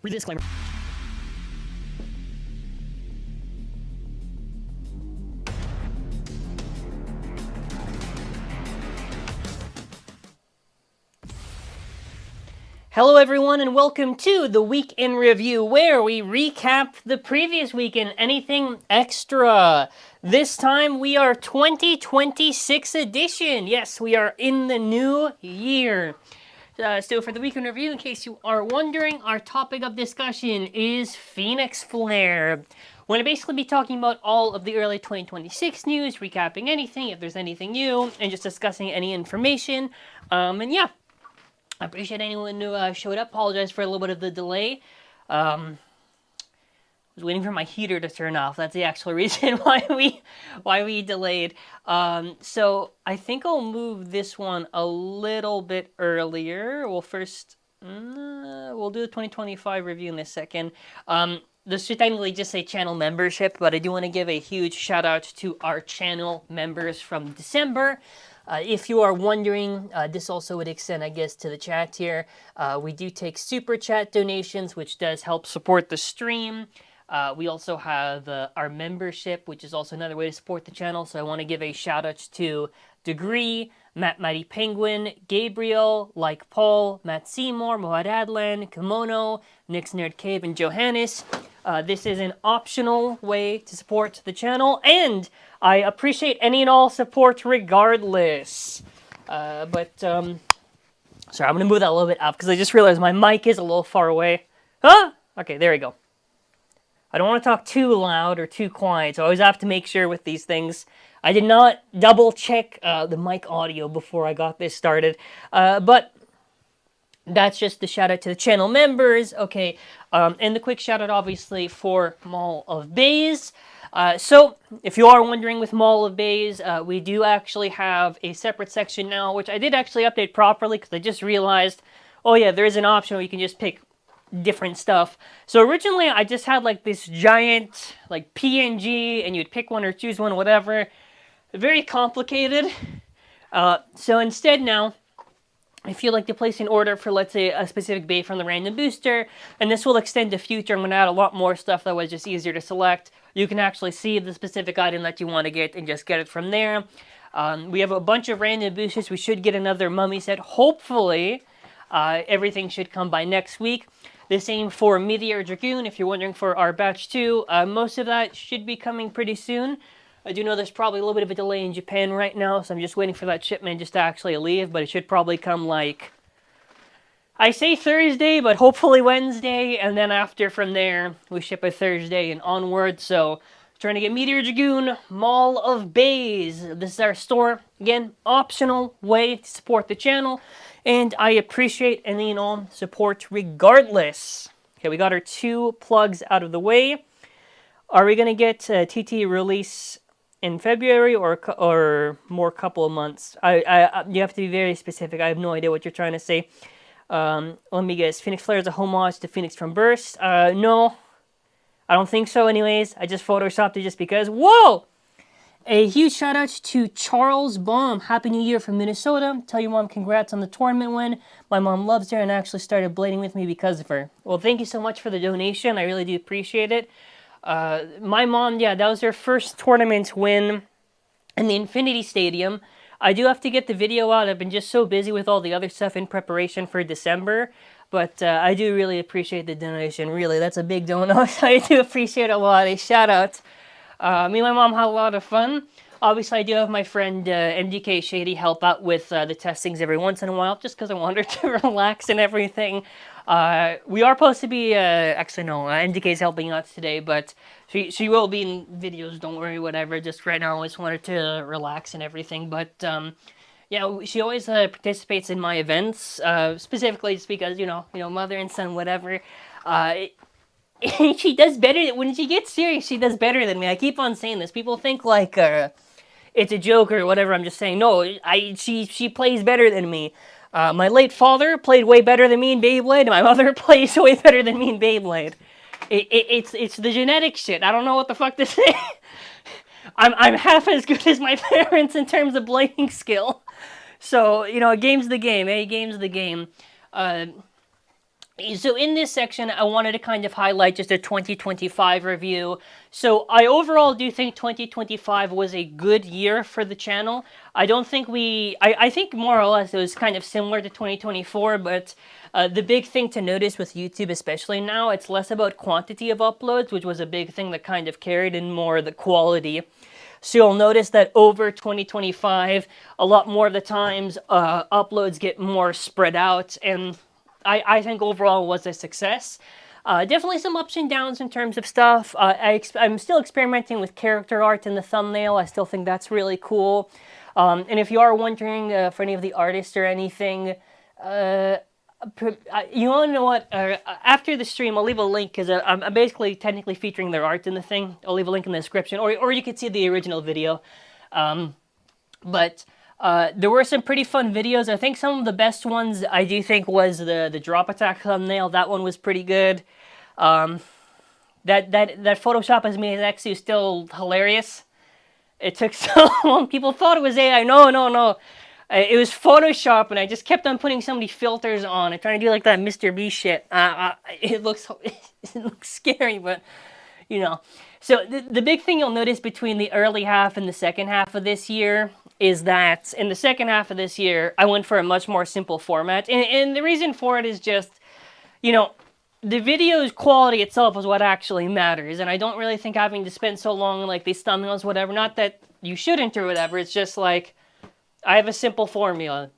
Read the disclaimer. Hello everyone and welcome to the Week in Review, where we recap the previous week in anything extra. This time we are 2026 edition. Yes, we are in the new year. So for the Week in Review, in case you are wondering, our topic of discussion is Phoenix Flare. We're going to basically be talking about all of the early 2026 news, recapping anything, if there's anything new, and just discussing any information. And yeah. I appreciate anyone who showed up. Apologize for a little bit of the delay. I was waiting for my heater to turn off. That's the actual reason why we delayed. So I think I'll move this one a little bit earlier. We'll do the 2025 review in a second. This should technically just say channel membership, but I do want to give a huge shout out to our channel members from December. If you are wondering, this also would extend, I guess, to the chat here. We do take super chat donations, which does help support the stream. We also have our membership, which is also another way to support the channel. So I want to give a shout out to Degree, Matt Mighty Penguin, Gabriel, Like Paul, Matt Seymour, Mohad Adlan, Kimono, Nick's Nerd Cave, and Johannes. This is an optional way to support the channel, and I appreciate any and all support regardless. Sorry, I'm going to move that a little bit up because I just realized my mic is a little far away. Huh? Okay, there we go. I don't want to talk too loud or too quiet, so I always have to make sure with these things. I did not double check the mic audio before I got this started, but that's just the shout out to the channel members. Okay, and the quick shout out obviously for Mall of Bays. So if you are wondering with Mall of Bays, we do actually have a separate section now, which I did actually update properly because I just realized, oh yeah, there is an option where you can just pick different stuff. So originally I just had like this giant like PNG and you'd pick one or choose one, whatever. Very complicated. So instead now, if you like to place an order for, let's say, a specific bay from the random booster, and this will extend to future, I'm going to add a lot more stuff that was just easier to select. You can actually see the specific item that you want to get and just get it from there. We have a bunch of random boosters. We should get another mummy set. Hopefully, everything should come by next week. The same for Meteor Dragoon, if you're wondering for our batch 2. Most of that should be coming pretty soon. I do know there's probably a little bit of a delay in Japan right now, so I'm just waiting for that shipment just to actually leave, but it should probably come like, I say Thursday, but hopefully Wednesday, and then after from there, we ship a Thursday and onward. So trying to get Meteor Dragoon, Mall of Bays. This is our store. Again, optional way to support the channel, and I appreciate any and all support regardless. Okay, we got our 2 plugs out of the way. Are we going to get TT release in February or more couple of months? You have to be very specific. I have no idea what you're trying to say. Let me guess. Phoenix Flare is a homage to Phoenix from Burst. No, I don't think so anyways. I just photoshopped it just because. Whoa! A huge shout out to Charles Baum. Happy New Year from Minnesota. Tell your mom congrats on the tournament win. My mom loves her and actually started blading with me because of her. Well, thank you so much for the donation. I really do appreciate it. My mom, yeah, that was her first tournament win in the Infinity Stadium. I do have to get the video out. I've been just so busy with all the other stuff in preparation for December. But I do really appreciate the donation. Really, that's a big donut. I do appreciate it a lot. A shout out. Me and my mom had a lot of fun. Obviously, I do have my friend MDK Shady help out with the testings every once in a while, just because I want her to relax and everything. We are supposed to be, actually no, MDK's helping us today, but she will be in videos, don't worry, whatever. Just right now, I just want her to relax and everything, but yeah, she always participates in my events, specifically just because, you know, mother and son, whatever. She does better, when she gets serious, she does better than me. I keep on saying this. People think like it's a joke or whatever. I'm just saying, no, she plays better than me. My late father played way better than me in Beyblade, and my mother plays way better than me in Beyblade. It's the genetic shit. I don't know what the fuck to say. I'm half as good as my parents in terms of blading skill. So, you know, game's the game, eh? Game's the game. So in this section, I wanted to kind of highlight just a 2025 review. So I overall do think 2025 was a good year for the channel. I don't think I think more or less it was kind of similar to 2024, but the big thing to notice with YouTube, especially now, it's less about quantity of uploads, which was a big thing that kind of carried, and more the quality. So you'll notice that over 2025, a lot more of the times, uploads get more spread out, and I think overall was a success. Definitely some ups and downs in terms of stuff. I'm still experimenting with character art in the thumbnail. I still think that's really cool. And if you are wondering for any of the artists or anything, you want to know what? After the stream, I'll leave a link because I'm basically technically featuring their art in the thing. I'll leave a link in the description, or you could see the original video. But there were some pretty fun videos. I think some of the best ones I do think was the drop attack thumbnail. That one was pretty good. That Photoshop has made actually still hilarious. It took so long. People thought it was AI. No. It was Photoshop, and I just kept on putting so many filters on and trying to do like that Mr. B shit. It looks scary, but you know. So the big thing you'll notice between the early half and the second half of this year is that in the second half of this year, I went for a much more simple format. And the reason for it is just, you know, the video's quality itself is what actually matters. And I don't really think having to spend so long on like these thumbnails, whatever, not that you shouldn't or whatever, it's just like, I have a simple formula.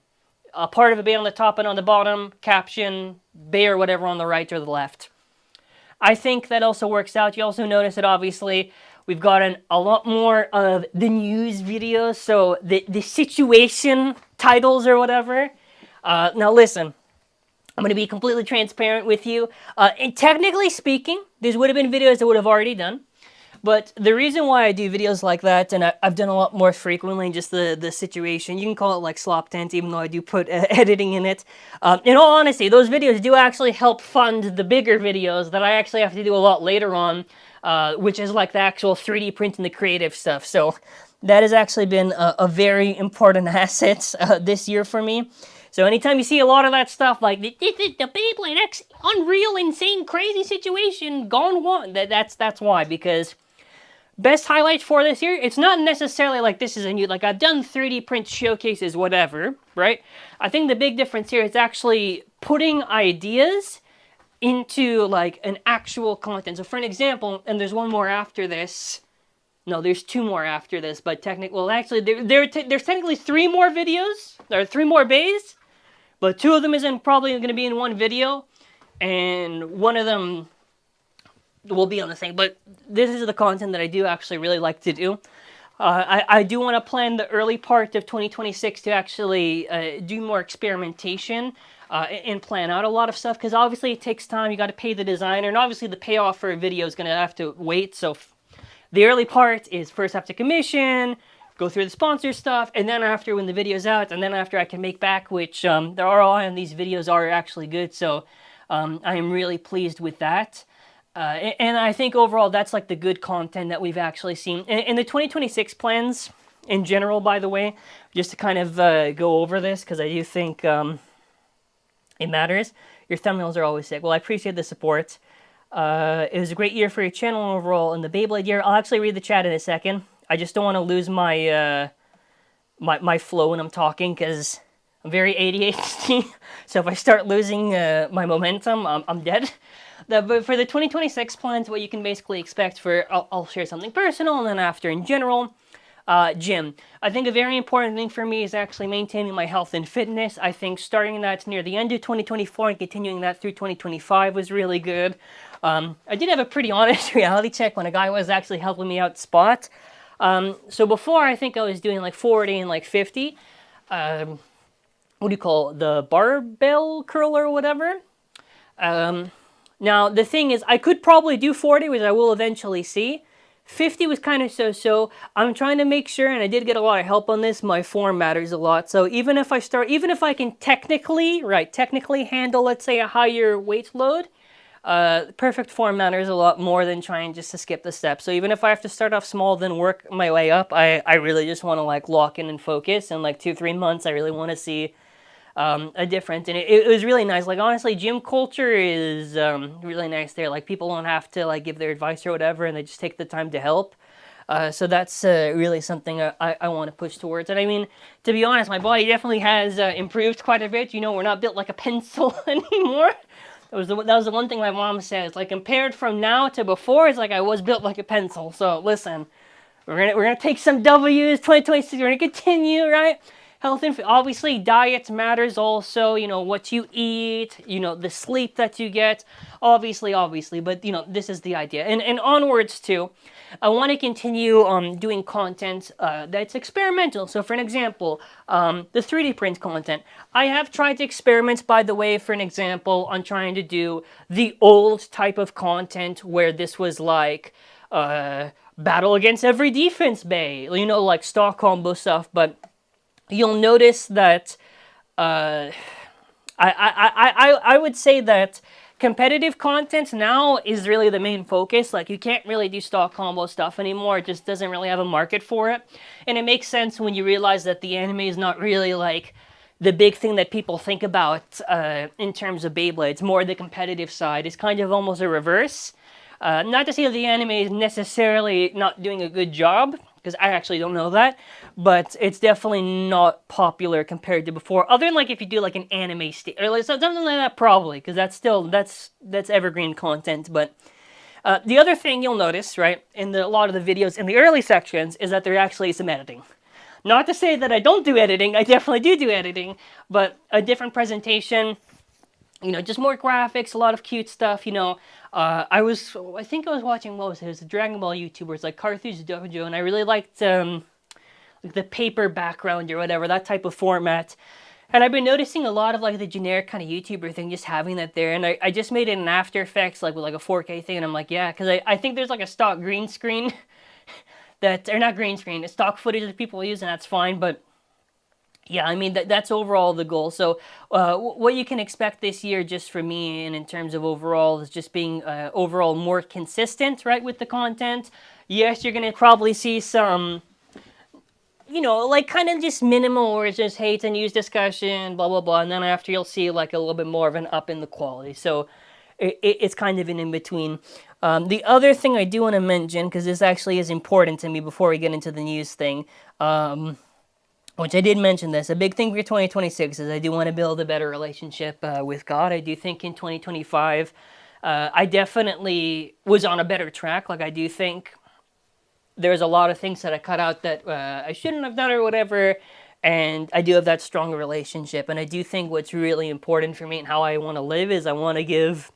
A part of a bay on the top and on the bottom, caption, bay or whatever on the right or the left. I think that also works out. You also notice that obviously we've gotten a lot more of the news videos, so the situation titles or whatever. Now listen, I'm going to be completely transparent with you. And technically speaking, these would have been videos I would have already done. But the reason why I do videos like that, and I've done a lot more frequently, just the situation, you can call it like slop tent, even though I do put editing in it. In all honesty, those videos do actually help fund the bigger videos that I actually have to do a lot later on, which is like the actual 3D print and the creative stuff. So that has actually been a very important asset this year for me. So anytime you see a lot of that stuff, like the Beyblade X unreal, insane, crazy situation gone one, that's why, because best highlights for this year, it's not necessarily like this is a new, like I've done 3D print showcases, whatever, right? I think the big difference here is actually putting ideas into like an actual content. So for an example, and there's one more after this. No, there's two more after this, but technically, well, actually, there's technically three more videos. There are three more bays, but two of them isn't probably going to be in one video, and one of them will be on the thing. But this is the content that I do actually really like to do. I do want to plan the early part of 2026 to actually do more experimentation and plan out a lot of stuff, because obviously it takes time. You got to pay the designer, and obviously the payoff for a video is going to have to wait. So the early part is first have to commission, go through the sponsor stuff, and then after, when the video's out, and then after I can make back, which there are all, and these videos are actually good. So I am really pleased with that. And I think overall that's like the good content that we've actually seen. And the 2026 plans in general, by the way, just to kind of go over this, because I do think it matters. Your thumbnails are always sick. Well, I appreciate the support. It was a great year for your channel overall. In the Beyblade year, I'll actually read the chat in a second. I just don't want to lose my my flow when I'm talking, because I'm very ADHD. So if I start losing my momentum, I'm dead. But for the 2026 plans, what you can basically expect for, I'll share something personal, and then after in general, gym. I think a very important thing for me is actually maintaining my health and fitness. I think starting that near the end of 2024 and continuing that through 2025 was really good. I did have a pretty honest reality check when a guy was actually helping me out spot. So before, I think I was doing like 40 and like 50. What do you call it? The barbell curl or whatever. Now, the thing is, I could probably do 40, which I will eventually see. 50 was kind of so-so. I'm trying to make sure, and I did get a lot of help on this, my form matters a lot. So even if I can technically handle, let's say, a higher weight load, perfect form matters a lot more than trying just to skip the steps. So even if I have to start off small, then work my way up, I really just want to like lock in and focus. In like 2-3 months, I really want to see different, and it was really nice. Like, honestly, gym culture is really nice there. Like, people don't have to like give their advice or whatever, and they just take the time to help. So that's really something I want to push towards. And I mean, to be honest, my body definitely has improved quite a bit. You know, we're not built like a pencil anymore. That was the one thing my mom says. Like, compared from now to before, it's like I was built like a pencil. So listen, we're gonna take some W's. 2026, we're gonna continue, right? Health and obviously diet matters also. You know, what you eat. You know, the sleep that you get. Obviously, but you know, this is the idea. And onwards too. I want to continue doing content that's experimental. So for an example, the 3D print content. I have tried to experiment, by the way, for an example, on trying to do the old type of content where this was like battle against every defense bay, you know, like stock combo stuff. But you'll notice that I would say that competitive content now is really the main focus. Like, you can't really do stock combo stuff anymore. It just doesn't really have a market for it. And it makes sense when you realize that the anime is not really like the big thing that people think about in terms of Beyblade. It's more the competitive side. It's kind of almost a reverse. Not to say that the anime is necessarily not doing a good job, because I actually don't know that, but it's definitely not popular compared to before. Other than like if you do like an anime or like something like that, probably, because that's still that's evergreen content. But the other thing you'll notice, right, in a lot of the videos in the early sections is that there actually is some editing. Not to say that I don't do editing, I definitely do editing, but a different presentation. You know, just more graphics, a lot of cute stuff, you know. I think I was watching, what was it? It was a Dragon Ball YouTuber. It's like Carthage Dojo, and I really liked like the paper background or whatever, that type of format. And I've been noticing a lot of like the generic kind of YouTuber thing, just having that there. And I just made it in After Effects, like with like a 4K thing, and I'm like, yeah, because I think there's like a stock green screen that, or not green screen, it's stock footage that people use, and that's fine, but yeah, I mean, that's overall the goal. So what you can expect this year just from me and in terms of overall is just being overall more consistent, right, with the content. Yes, you're going to probably see some, you know, like kind of just minimal or just hate and use discussion, blah, blah, blah. And then after you'll see like a little bit more of an up in the quality. So it's kind of an in-between. The other thing I do want to mention, because this actually is important to me before we get into the news thing, which I did mention this, a big thing for 2026 is I do want to build a better relationship with God. I do think in 2025, I definitely was on a better track. Like, I do think there's a lot of things that I cut out that I shouldn't have done or whatever, and I do have that strong relationship. And I do think what's really important for me and how I want to live is I want to give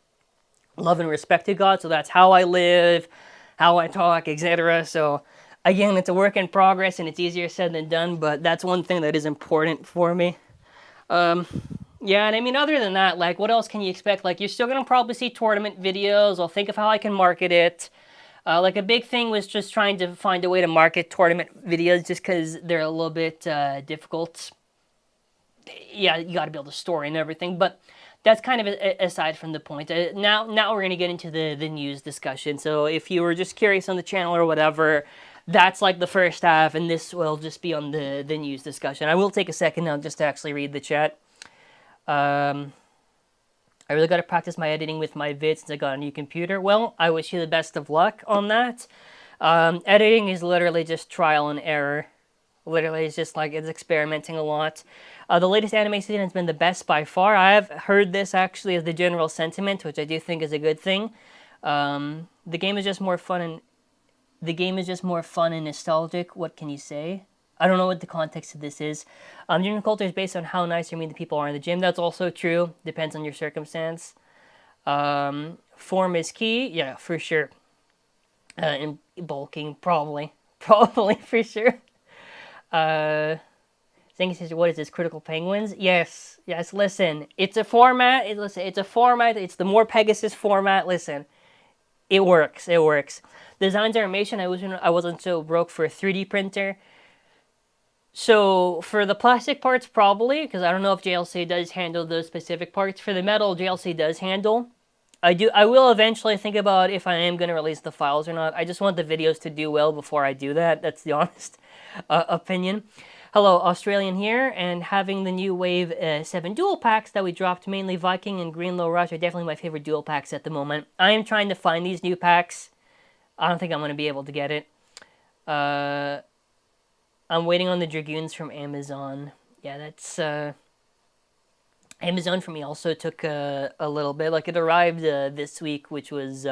love and respect to God. So that's how I live, how I talk, etc. So again, it's a work in progress, and it's easier said than done, but that's one thing that is important for me. Yeah, and I mean, other than that, like, what else can you expect? Like, you're still going to probably see tournament videos. I'll think of how I can market it. Like, a big thing was just trying to find a way to market tournament videos just because they're a little bit difficult. Yeah, you got to build a story and everything, but that's kind of aside from the point. Now we're going to get into the news discussion. So if you were just curious on the channel or whatever, that's like the first half, and this will just be on the news discussion. I will take a second now just to actually read the chat. I really got to practice my editing with my vids since I got a new computer. Well, I wish you the best of luck on that. Editing is literally just trial and error. Literally, it's just like, it's experimenting a lot. The latest anime season has been the best by far. I have heard this actually as the general sentiment, which I do think is a good thing. The game is just more fun and nostalgic. What can you say? I don't know what the context of this is. Gym culture is based on how nice or mean the people are in the gym. That's also true. Depends on your circumstance. Form is key. Yeah, for sure. And bulking, probably. Probably, for sure. Zankye says, what is this, Critical Penguins? Yes, listen. It's a format. It's a format. It's the more Pegasus format. Listen. It works. Designs animation, I wasn't so broke for a 3D printer. So for the plastic parts, probably, because I don't know if JLC does handle those specific parts. For the metal, JLC does handle. I will eventually think about if I am going to release the files or not. I just want the videos to do well before I do that. That's the honest opinion. Hello, Australian here, and having the new Wave 7 dual packs that we dropped, mainly Viking and Green Low Rush, are definitely my favorite dual packs at the moment. I am trying to find these new packs. I don't think I'm going to be able to get it. I'm waiting on the Dragoons from Amazon. Yeah, that's... Amazon for me also took a little bit. Like, it arrived this week, which was...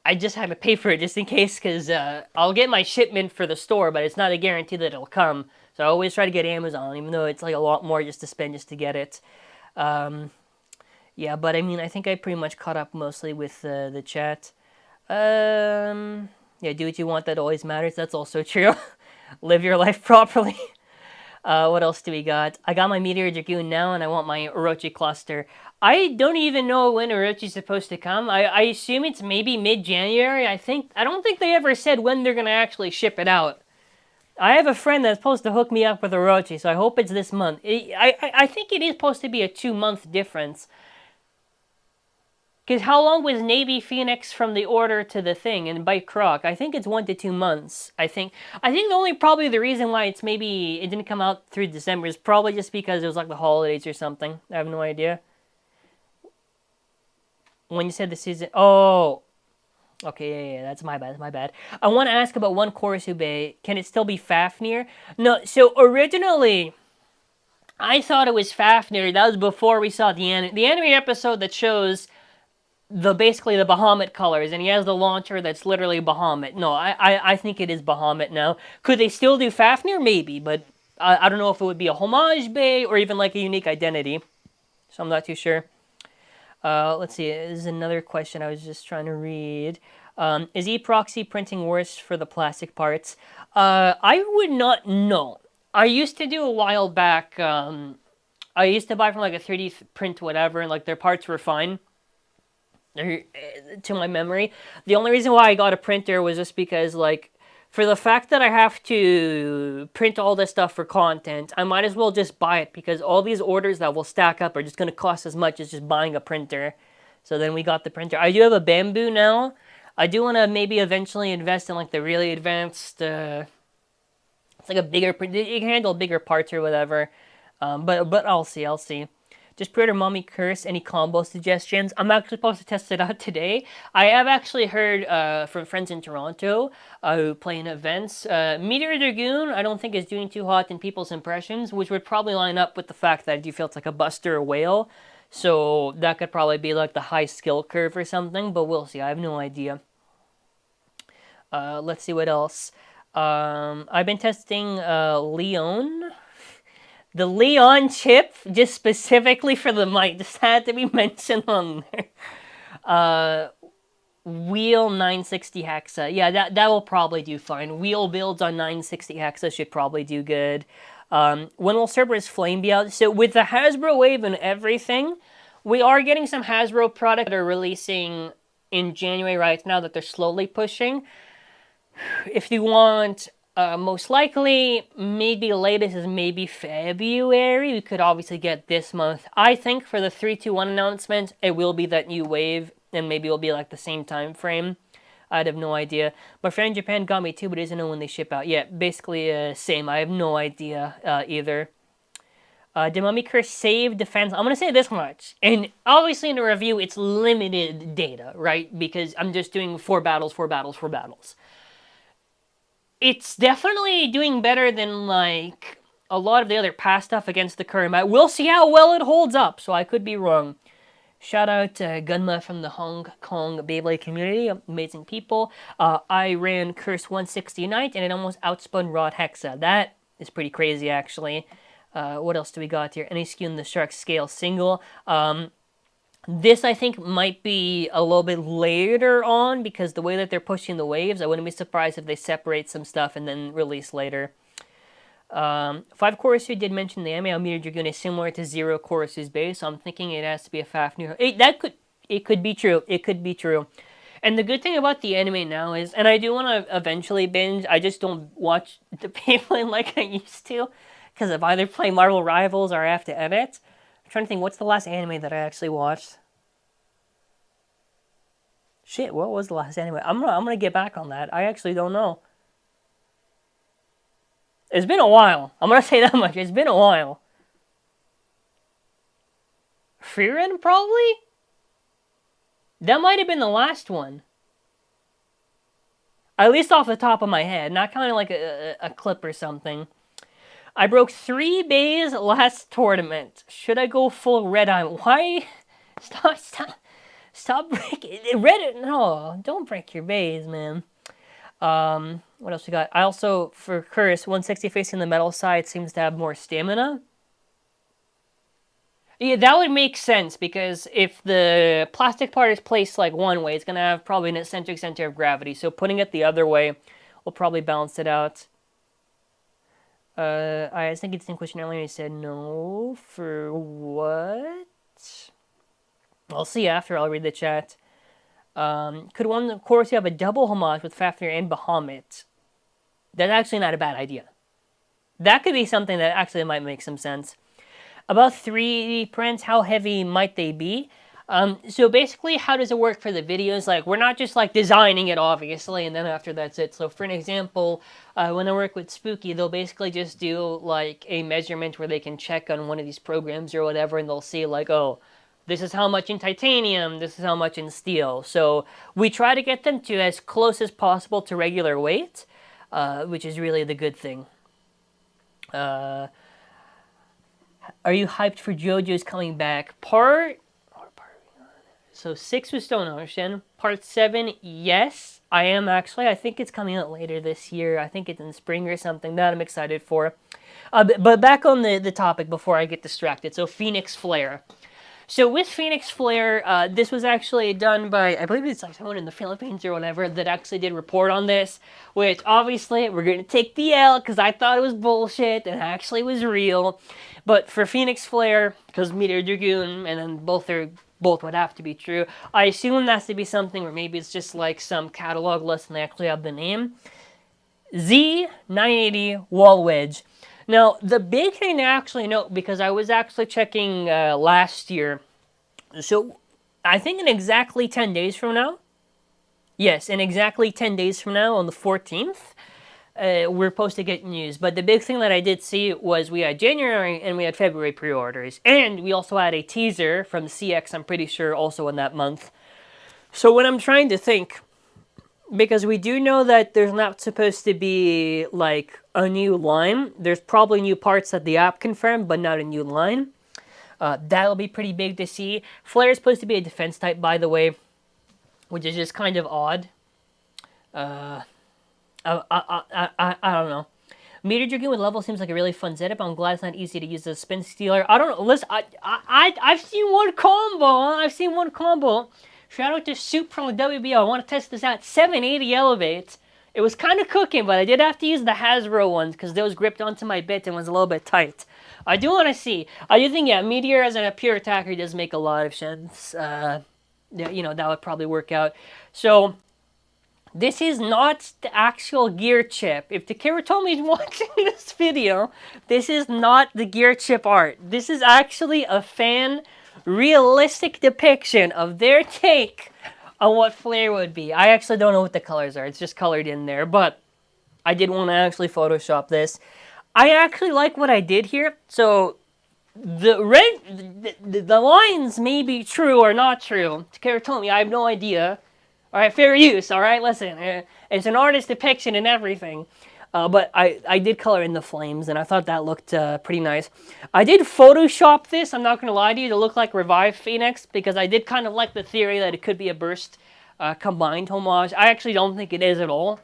I just had to pay for it just in case, because I'll get my shipment for the store, but it's not a guarantee that it'll come. So I always try to get Amazon, even though it's like a lot more just to spend just to get it. Yeah, but I mean, I think I pretty much caught up mostly with the chat. Yeah, do what you want, that always matters. That's also true. Live your life properly. What else do we got? I got my Meteor Dragoon now, and I want my Orochi cluster. I don't even know when Orochi's supposed to come. I assume it's maybe mid-January. I don't think they ever said when they're gonna actually ship it out. I have a friend that's supposed to hook me up with Orochi, so I hope it's this month. I think it is supposed to be a 2-month difference. Because how long was Navy Phoenix from the order to the thing and Bite Croc? I think it's 1 to 2 months. I think probably the reason why it didn't come out through December is probably just because it was like the holidays or something. I have no idea. When you said the season... Oh! Okay, yeah, that's my bad. I want to ask about one Korsube. Can it still be Fafnir? No, so originally... I thought it was Fafnir. That was before we saw the anime episode that shows... basically the Bahamut colors, and he has the launcher that's literally Bahamut. No, I think it is Bahamut now. Could they still do Fafnir? Maybe, but I don't know if it would be a homage bay or even like a unique identity. So I'm not too sure. Let's see, this is another question I was just trying to read. Is eProxy printing worse for the plastic parts? I would not know. I used to do a while back, I used to buy from like a 3D print whatever, and like their parts were fine. To my memory. The only reason why I got a printer was just because, like, for the fact that I have to print all this stuff for content, I might as well just buy it, because all these orders that will stack up are just going to cost as much as just buying a printer. So then we got the printer. I do have a Bamboo now. I do want to maybe eventually invest in, like, the really advanced, it's like a bigger, it can handle bigger parts or whatever. But I'll see. Just pre-order MummyCurse. Any combo suggestions? I'm actually supposed to test it out today. I have actually heard from friends in Toronto who play in events. Meteor Dragoon, I don't think is doing too hot in people's impressions, which would probably line up with the fact that you feel it's like a buster or whale. So that could probably be like the high skill curve or something, but we'll see. I have no idea. Let's see what else. I've been testing Leon. The Leon chip, just specifically for the mic, just had to be mentioned on there. Wheel 960 Hexa. Yeah, that will probably do fine. Wheel builds on 960 Hexa should probably do good. When will Cerberus Flame be out? So with the Hasbro Wave and everything, we are getting some Hasbro products that are releasing in January right now that they're slowly pushing. If you want... most likely, maybe latest is maybe February. We could obviously get this month. I think for the 3-2-1 announcement, it will be that new wave, and maybe it'll be like the same time frame. I'd have no idea. My friend in Japan got me too, but doesn't know when they ship out. Yeah, basically same. I have no idea either. Did MummyCurse save defense? I'm going to say this much. And obviously in the review, it's limited data, right? Because I'm just doing 4 battles. It's definitely doing better than, like, a lot of the other past stuff against the current map. We'll see how well it holds up, so I could be wrong. Shout out to Gunma from the Hong Kong Beyblade community. Amazing people. I ran Curse 169, and it almost outspun Rod Hexa. That is pretty crazy, actually. What else do we got here? Any skew in the Shark Scale single. This, I think, might be a little bit later on, because the way that they're pushing the waves, I wouldn't be surprised if they separate some stuff and then release later. 5 Chorusu did mention the Meteor Dragoon is similar to 0 Chorusu's base, so I'm thinking it has to be a Fafnir. It could be true. It could be true. And the good thing about the anime now is, and I do want to eventually binge, I just don't watch the Beyblade like I used to, because if I either play Marvel Rivals or I have to edit. I'm trying to think, what's the last anime that I actually watched? Shit, what was the last anime? I'm gonna get back on that. I actually don't know. It's been a while. I'm gonna say that much. It's been a while. Freerun, probably? That might have been the last one. At least off the top of my head, not kind of like a clip or something. I broke 3 bays last tournament. Should I go full red eye? Why? Stop breaking red. No, don't break your bays, man. What else we got? I also, for Curse, 160 facing the metal side seems to have more stamina. Yeah, that would make sense, because if the plastic part is placed like one way, it's going to have probably an eccentric center of gravity. So putting it the other way will probably balance it out. I think it's in question earlier. He said no. For what? I'll see after. I'll read the chat. Could one, of course, you have a double homage with Fafnir and Bahamut? That's actually not a bad idea. That could be something that actually might make some sense. About 3D prints, how heavy might they be? So basically, how does it work for the videos? Like, we're not just like designing it, obviously, and then after that's it. So for an example, when I work with Spooky, they'll basically just do like a measurement where they can check on one of these programs or whatever, and they'll see like, oh, this is how much in titanium, this is how much in steel. So we try to get them to as close as possible to regular weight, which is really the good thing. Are you hyped for JoJo's coming back? So 6 was Stone Ocean. Part 7, yes, I am actually. I think it's coming out later this year. I think it's in spring or something. That I'm excited for. But back on the topic before I get distracted. So Phoenix Flare. So with Phoenix Flare, this was actually done by, I believe it's like someone in the Philippines or whatever that actually did report on this, which obviously we're going to take the L because I thought it was bullshit and actually was real. But for Phoenix Flare, because Meteor Dragoon and then both would have to be true, I assume that's to be something where maybe it's just like some catalog list and they actually have the name. Z980 Wall Wedge. Now, the big thing to actually note, because I was actually checking last year, so I think in exactly 10 days from now, yes, in exactly 10 days from now, on the 14th, we're supposed to get news. But the big thing that I did see was we had January and we had February pre-orders. And we also had a teaser from CX, I'm pretty sure, also in that month. So what I'm trying to think, because we do know that there's not supposed to be, like, a new line. There's probably new parts that the app confirmed, but not a new line. That'll be pretty big to see. Flare is supposed to be a defense type, by the way, which is just kind of odd. I don't know. Meteor Dragoon with level seems like a really fun setup. I'm glad it's not easy to use as a spin stealer. I don't know. Listen, I've seen one combo. I've seen one combo. Shout out to Soup from the WBO. I want to test this out. 780 elevates. It was kind of cooking, but I did have to use the Hasbro ones because those gripped onto my bit and was a little bit tight. I do want to see. I do think, yeah, Meteor as a pure attacker does make a lot of sense. Yeah, you know, that would probably work out. So, this is not the actual gear chip. If Takara Tomy is watching this video, this is not the gear chip art. This is actually a fan realistic depiction of their take on what Flare would be. I actually don't know what the colors are. It's just colored in there, but I did want to actually Photoshop this. I actually like what I did here. So the lines may be true or not true. Takara Tomy, I have no idea. All right, fair use. All right, listen, it's an artist depiction and everything. But I did color in the flames, and I thought that looked pretty nice. I did Photoshop this, I'm not going to lie to you, to look like Revive Phoenix, because I did kind of like the theory that it could be a Burst combined homage. I actually don't think it is at all.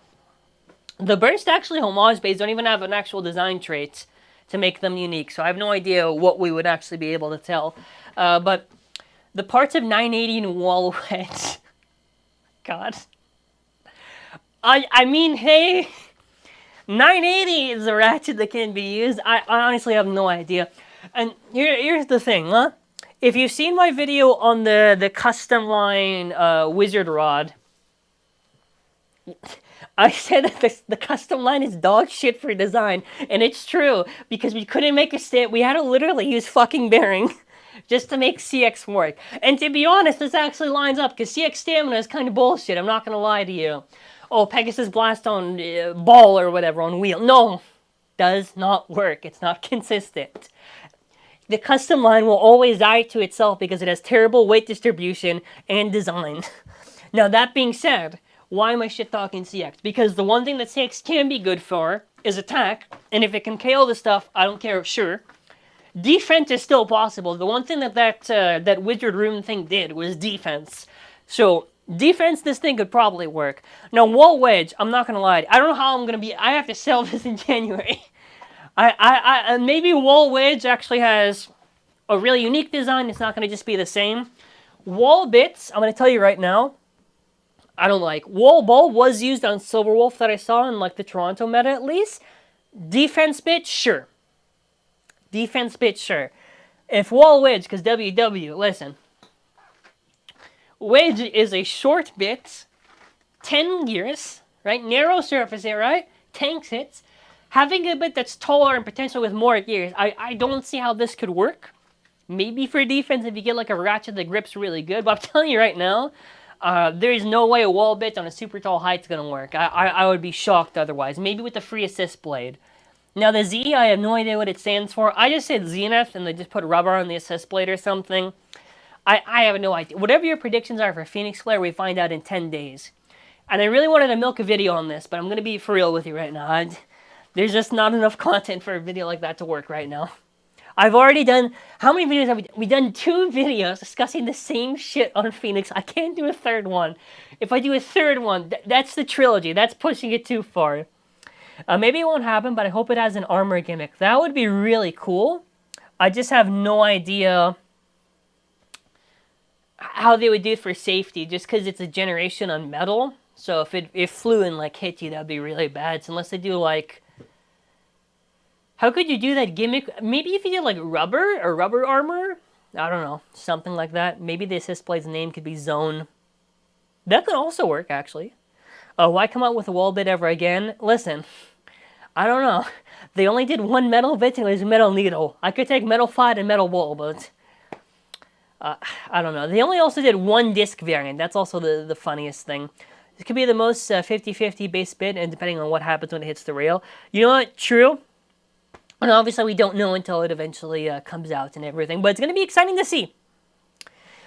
The Burst actually homage bays don't even have an actual design trait to make them unique, so I have no idea what we would actually be able to tell. But the parts of 980 and Wall Wedge... God. I mean, hey... 980 is the ratchet that can be used. I honestly have no idea. And here's the thing, huh? If you've seen my video on the custom line wizard rod, I said that the custom line is dog shit for design, and it's true, because we couldn't make a stamp. We had to literally use fucking bearing just to make CX work. And to be honest, this actually lines up, because CX stamina is kind of bullshit, I'm not going to lie to you. Oh, Pegasus Blast on ball or whatever, on wheel. No. does not work. It's not consistent. The custom line will always die to itself because it has terrible weight distribution and design. Now, that being said, why am I shit-talking CX? Because the one thing that CX can be good for is attack, and if it can KO the stuff, I don't care, sure. Defense is still possible. The one thing that Wizard Room thing did was defense. So, defense, this thing could probably work. Now, Wall Wedge, I'm not going to lie, I don't know how I'm going to be, I have to sell this in January. Maybe Wall Wedge actually has a really unique design. It's not going to just be the same. Wall bits, I'm going to tell you right now, I don't like. Wall ball was used on Silverwolf that I saw in like the Toronto meta at least. Defense bit, sure. Defense bit, sure. If Wall Wedge, because WW, listen. Wedge is a short bit, 10 gears, right? Narrow surface here, right? Tanks hits. Having a bit that's taller and potentially with more gears, I don't see how this could work. Maybe for defense if you get like a ratchet that grips really good, but I'm telling you right now, there is no way a wall bit on a super tall height is going to work. I would be shocked otherwise. Maybe with the free assist blade. Now the Z, I have no idea what it stands for. I just said Zenith and they just put rubber on the assist blade or something. I have no idea. Whatever your predictions are for Phoenix Flare, we find out in 10 days. And I really wanted to milk a video on this, but I'm going to be for real with you right now. There's just not enough content for a video like that to work right now. I've already done, how many videos have we done? We've done 2 videos discussing the same shit on Phoenix. I can't do a third one. If I do a third one, that's the trilogy. That's pushing it too far. Maybe it won't happen, but I hope it has an armor gimmick. That would be really cool. I just have no idea how they would do it for safety, just because it's a generation on metal. So if it flew and like hit you, that'd be really bad. So unless they do like, how could you do that gimmick? Maybe if you did like rubber or rubber armor? I don't know, something like that. Maybe the assist blade's name could be Zone. That could also work, actually. Why come out with a wall bit ever again? Listen, I don't know. They only did one metal bit and it was Metal Needle. I could take Metal Fight and Metal Wall, but I don't know. They only also did one disc variant. That's also the funniest thing. It could be the most 50-50 base bit, and depending on what happens when it hits the rail. You know what? True. And obviously we don't know until it eventually comes out and everything, but it's going to be exciting to see.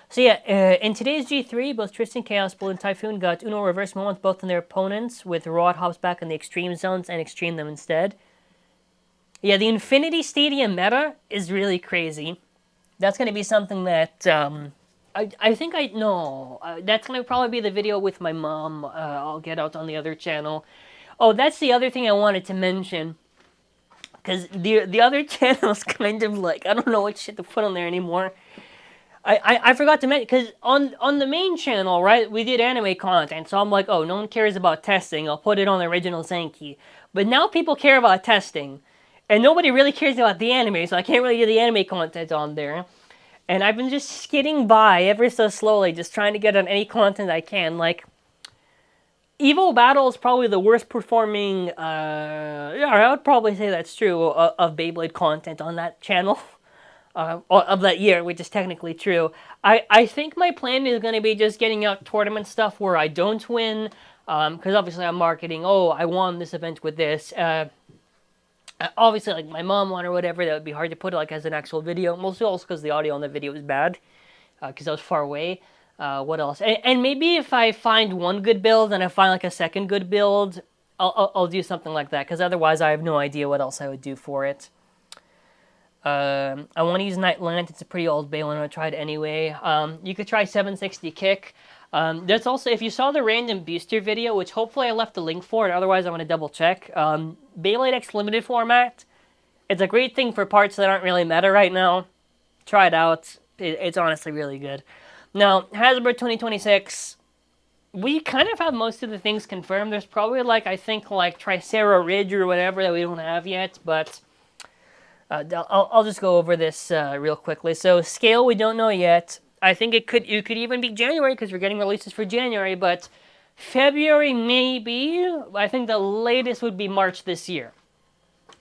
So yeah, in today's G3, both Tristan, Chaos Bull, and Typhoon got Uno reverse moments both on their opponents, with Rod hops back in the extreme zones and extreme them instead. Yeah, the Infinity Stadium meta is really crazy. That's going to be something that, I think I know. That's going to probably be the video with my mom. I'll get out on the other channel. Oh, that's the other thing I wanted to mention. Because the other channel's kind of like, I don't know what shit to put on there anymore. I forgot to mention, because on the main channel, right, we did anime content, so I'm like, oh, no one cares about testing, I'll put it on the original zankye. But now people care about testing, and nobody really cares about the anime, so I can't really do the anime content on there. And I've been just skidding by ever so slowly, just trying to get on any content I can, like, Evo Battle is probably the worst performing, yeah, I would probably say that's true, of Beyblade content on that channel. Of that year, which is technically true. I think my plan is going to be just getting out tournament stuff where I don't win, because obviously I'm marketing, oh, I won this event with this. Obviously, like, my mom won or whatever, that would be hard to put like as an actual video, mostly also because the audio on the video is bad, because I was far away. What else? And maybe if I find one good build and I find like a second good build, I'll do something like that, because otherwise I have no idea what else I would do for it. I want to use Nightland. It's a pretty old Balin. I tried anyway. You could try 760 Kick. That's also, if you saw the random booster video, which hopefully I left the link for, and otherwise I'm going to double check. Beyblade X Limited format. It's a great thing for parts that aren't really meta right now. Try it out. It's honestly really good. Now, Hasbro 2026, we kind of have most of the things confirmed. There's probably like, I think like Tricera Ridge or whatever that we don't have yet, but I'll just go over this real quickly. So scale, we don't know yet. I think it could even be January, because we're getting releases for January, but February maybe. I think the latest would be March this year,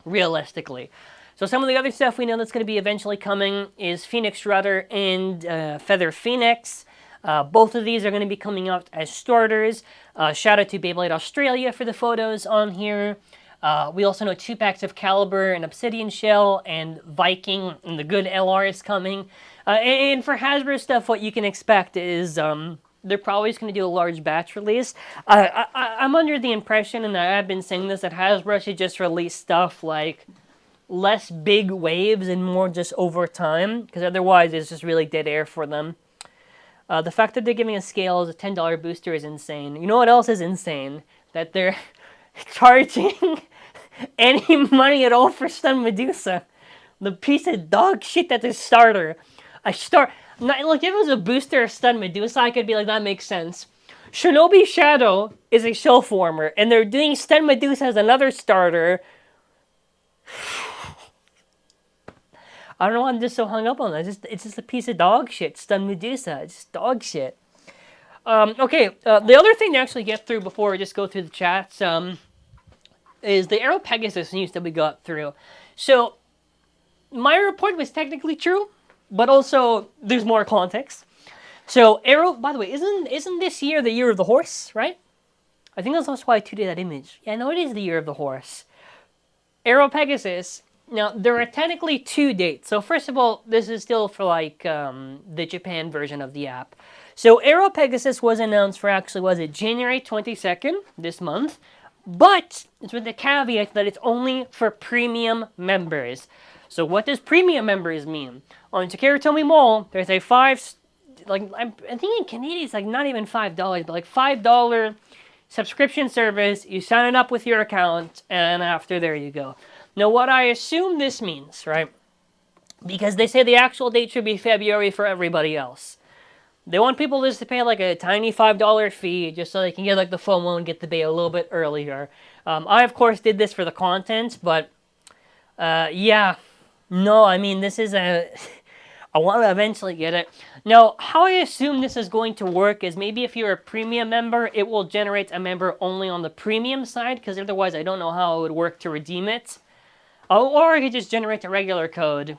realistically. So some of the other stuff we know that's going to be eventually coming is Phoenix Rudder and Feather Phoenix. Both of these are going to be coming out as starters. Shout out to Beyblade Australia for the photos on here. We also know 2 packs of Caliber and Obsidian Shell and Viking, and the good LR is coming. And for Hasbro stuff, what you can expect is they're probably just going to do a large batch release. I'm under the impression, and I've been saying this, that Hasbro should just release stuff like less big waves and more just over time, because otherwise it's just really dead air for them. The fact that they're giving a scale as a $10 booster is insane. You know what else is insane? That they're charging any money at all for Stun Medusa. The piece of dog shit that's a starter. Like, if it was a booster of Stun Medusa, I could be like, that makes sense. Shinobi Shadow is a shell former, and they're doing Stun Medusa as another starter. I don't know why I'm just so hung up on that. It's just a piece of dog shit. Stun Medusa. It's just dog shit. Okay, the other thing to actually get through before we just go through the chats is the Aero Pegasus news that we got through. So, my report was technically true, but also there's more context. So, Aero, by the way, isn't this year the year of the horse, right? I think that's also why I tweeted that image. Yeah, no, it is the year of the horse. Aero Pegasus. Now, there are technically 2 dates. So, first of all, this is still for, like, the Japan version of the app. So, Aero Pegasus was announced for, actually, was it January 22nd, this month? But, it's with the caveat that it's only for premium members. So, what does premium members mean? On Takara Tomy Mall, there's a I think in Canadian it's like not even $5, but like $5 subscription service. You sign it up with your account, and after there you go. Now, what I assume this means, right? Because they say the actual date should be February for everybody else. They want people just to pay like a tiny $5 fee just so they can get like the FOMO and get the beta a little bit earlier. I, of course, did this for the content, but yeah. No, I mean, this is I want to eventually get it. Now, how I assume this is going to work is maybe if you're a premium member, it will generate a member only on the premium side, because otherwise I don't know how it would work to redeem it. Or I could just generate a regular code,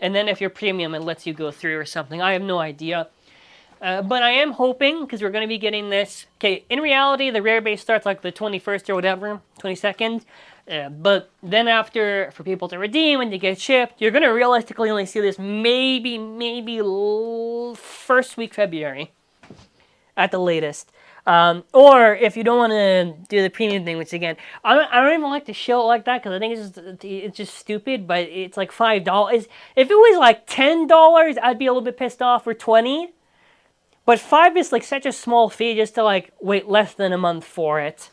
and then if you're premium, it lets you go through or something. I have no idea. But I am hoping, because we're going to be getting this. Okay, in reality, the rare base starts like the 21st or whatever, 22nd. But then after, for people to redeem and to get shipped, you're going to realistically only see this maybe first week February at the latest. Or if you don't want to do the premium thing, which again, I don't even like to show it like that because I think it's just stupid. But it's like $5. If it was like $10, I'd be a little bit pissed off, or $20. But $5 is like such a small fee just to like wait less than a month for it.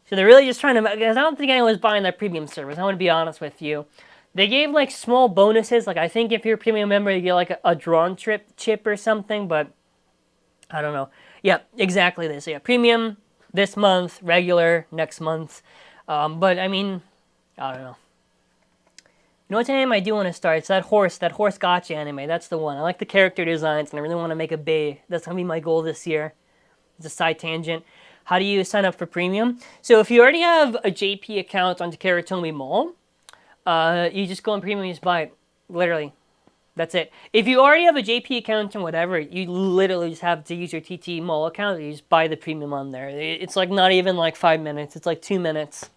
So they're really just trying to, because I don't think anyone's buying that premium service. I want to be honest with you. They gave like small bonuses. Like I think if you're a premium member, you get like a drawn chip or something. But I don't know. Yeah, exactly this. Yeah, premium this month, regular next month. But I mean, I don't know. You know what anime I do want to start? It's that horse gotcha anime. That's the one. I like the character designs, and I really want to make a bay. That's going to be my goal this year. It's a side tangent. How do you sign up for premium? So if you already have a JP account on Takara Tomy Mall, you just go on premium and you just buy it. Literally. That's it. If you already have a JP account and whatever, you literally just have to use your TT Mall account. You just buy the premium on there. It's like not even like 5 minutes. It's like 2 minutes.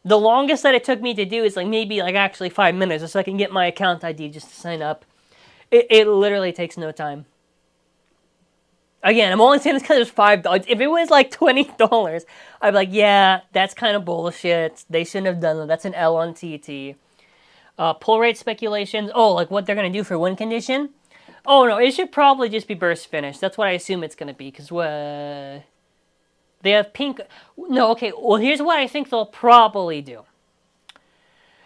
The longest that it took me to do is like maybe like actually 5 minutes just so I can get my account ID just to sign up. It literally takes no time. Again, I'm only saying this because it's $5. If it was like $20, I'd be like, yeah, that's kind of bullshit. They shouldn't have done that. That's an L on TT. Pull rate speculations. Oh, like what they're going to do for win condition? Oh, no, it should probably just be burst finish. That's what I assume it's going to be, because they have pink. No, okay, well, here's what I think they'll probably do.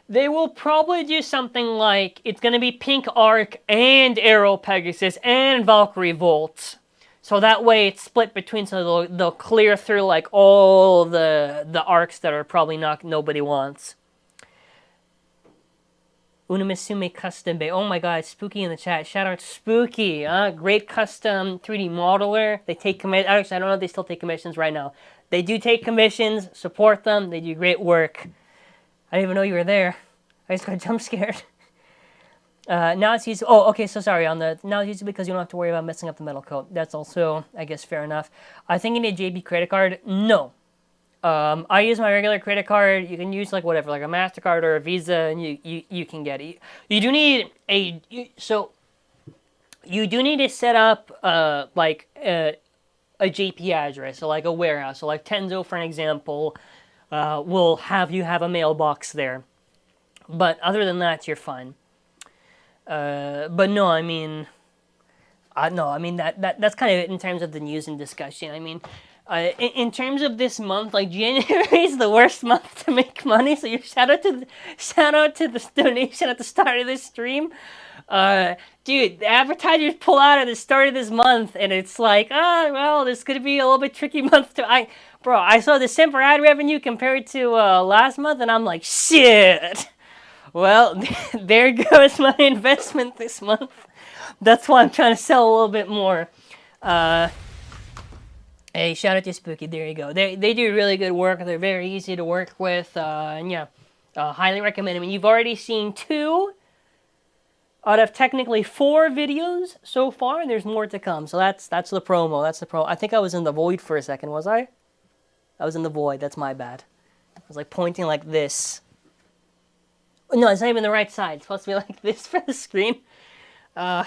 They will probably do something like, it's going to be Pink Arc and Aero Pegasus and Valkyrie Volt. So that way it's split between, so they'll clear through like all the arcs that are probably nobody wants. Unamisume Custom Bay. Oh my god, Spooky in the chat. Shout out Spooky. Great custom 3D modeler. They take commissions. Actually, I don't know if they still take commissions right now. They do take commissions. Support them. They do great work. I didn't even know you were there. I just got jump scared. Now it's used. Oh, okay. So sorry. Now it's used because you don't have to worry about messing up the metal coat. That's also, I guess, fair enough. I think you need a JB credit card. No. I use my regular credit card. You can use like whatever, like a MasterCard or a Visa, and you can get it. You do need you do need to set up like a JP address, so like a warehouse. So like Tenzo, for an example, will have you have a mailbox there. But other than that, you're fine. But no, I mean, that's kind of it in terms of the news and discussion. I mean, in terms of this month, like January is the worst month to make money. So you shout out to the donation at the start of this stream. Dude, the advertisers pull out at the start of this month, and it's like, well, this could be a little bit tricky month to. I saw December ad revenue compared to last month, and I'm like, shit. Well, there goes my investment this month. That's why I'm trying to sell a little bit more. Hey, shout out to Spooky. There you go. They do really good work. They're very easy to work with. And yeah, highly recommend. I mean, you've already seen 2 out of technically 4 videos so far, and there's more to come. So that's the promo. That's the pro. I think I was in the void for a second, was I? I was in the void. That's my bad. I was like pointing like this. No, it's not even the right side. It's supposed to be like this for the screen. Do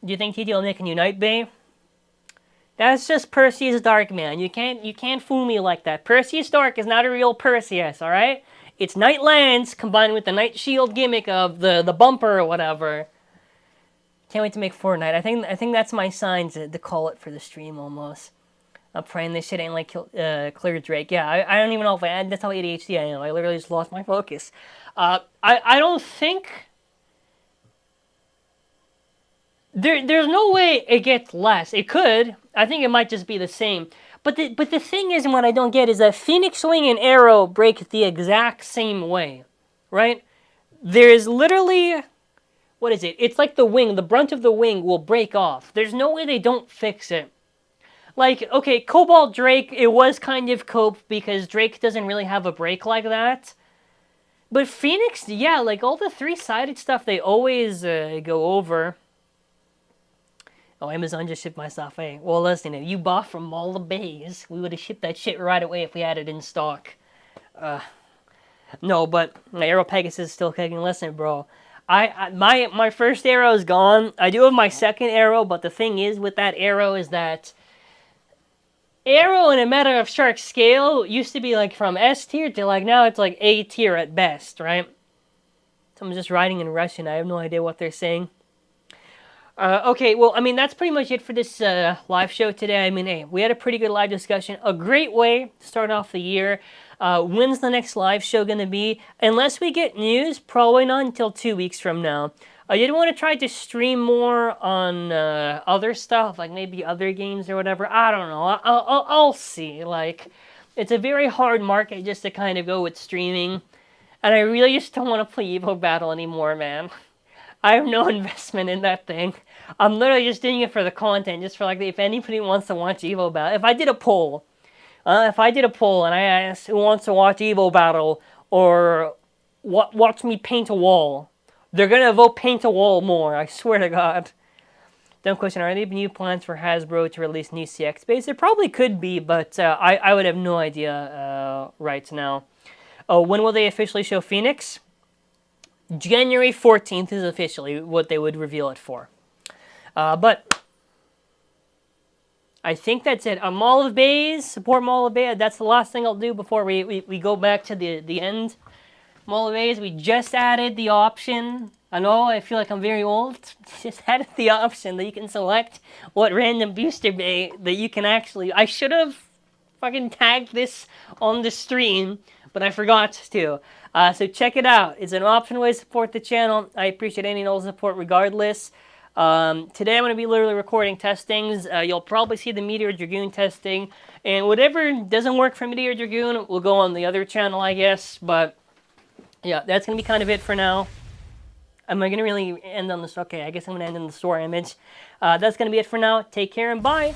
you think TT will make a new Night Bay? That's just Perseus Dark, man. You can't fool me like that. Perseus Dark is not a real Perseus, all right? It's Night Lands combined with the Night Shield gimmick of the bumper or whatever. Can't wait to make Fortnite. I think that's my sign to call it for the stream almost. I'm praying this shit ain't like Clear Drake. Yeah, I don't even know if that's how ADHD I am. I literally just lost my focus. I don't think there's no way it gets less. It could. I think it might just be the same. But the thing is, and what I don't get is that Phoenix Wing and Arrow break the exact same way, right? There is literally, what is it? It's like the wing, the brunt of the wing will break off. There's no way they don't fix it. Like, okay, Cobalt Drake, it was kind of cope because Drake doesn't really have a break like that. But Phoenix, yeah, like all the 3-sided stuff, they always go over. Oh, Amazon just shipped my stuff. Hey, well, listen, if you bought from all the bays, we would have shipped that shit right away if we had it in stock. No, but my Arrow Pegasus is still kicking. Listen, bro, my first arrow is gone. I do have my second arrow, but the thing is with that arrow is that Arrow in a Matter of Shark scale used to be like from S tier to like now it's like A tier at best, right? Someone's just writing in Russian. I have no idea what they're saying. Okay, well, I mean, that's pretty much it for this live show today. I mean, hey, we had a pretty good live discussion. A great way to start off the year. When's the next live show going to be? Unless we get news, probably not until 2 weeks from now. I did want to try to stream more on other stuff, like maybe other games or whatever. I don't know. I'll see. Like, it's a very hard market just to kind of go with streaming. And I really just don't want to play Evo Battle anymore, man. I have no investment in that thing. I'm literally just doing it for the content, just for like, if anybody wants to watch Evo Battle. If I did a poll and I asked who wants to watch Evo Battle or watch me paint a wall, they're going to vote paint a wall more, I swear to God. Dumb question, are there new plans for Hasbro to release new CX base? There probably could be, but I would have no idea right now. Oh, when will they officially show Phoenix? January 14th is officially what they would reveal it for. But I think that's it. Mall of Bays, support Mall of Bays. That's the last thing I'll do before we go back to the end. Mall of Bays, we just added the option. I know, I feel like I'm very old. Just added the option that you can select what random booster bay that you can actually... I should have fucking tagged this on the stream, but I forgot to. So check it out. It's an optional way to support the channel. I appreciate any and all support regardless. Today I'm going to be literally recording testings. You'll probably see the Meteor Dragoon testing. And whatever doesn't work for Meteor Dragoon will go on the other channel, I guess. But yeah, that's going to be kind of it for now. Am I going to really end on this? Okay, I guess I'm going to end on the store image. That's going to be it for now. Take care and bye.